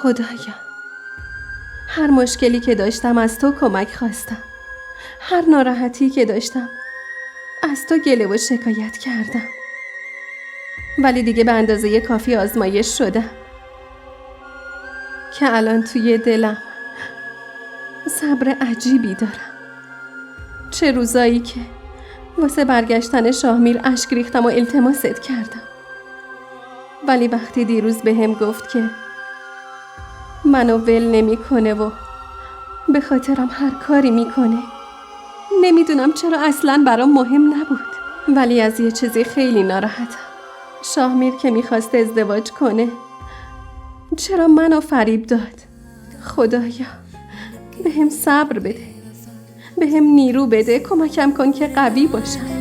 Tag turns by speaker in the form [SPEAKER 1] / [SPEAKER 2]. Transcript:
[SPEAKER 1] خدایا، هر مشکلی که داشتم از تو کمک خواستم. هر ناراحتی که داشتم از تو گله و شکایت کردم. ولی دیگه به اندازه کافی آزمایش شدم که الان توی دلم صبر عجیبی دارم. چه روزایی که واسه برگشتن شاهمیر اشک ریختم و التماست کردم. ولی وقتی دیروز بهم گفت که منو ول نمی‌کنه و به خاطرم هر کاری میکنه، نمیدونم چرا اصلاً برام مهم نبود. ولی از یه چیزی خیلی ناراحتم. شاهمیر که میخواست ازدواج کنه چرا منو فریب داد؟ خدایا بهم صبر بده، بهم نیرو بده، کمکم کن که قوی باشم.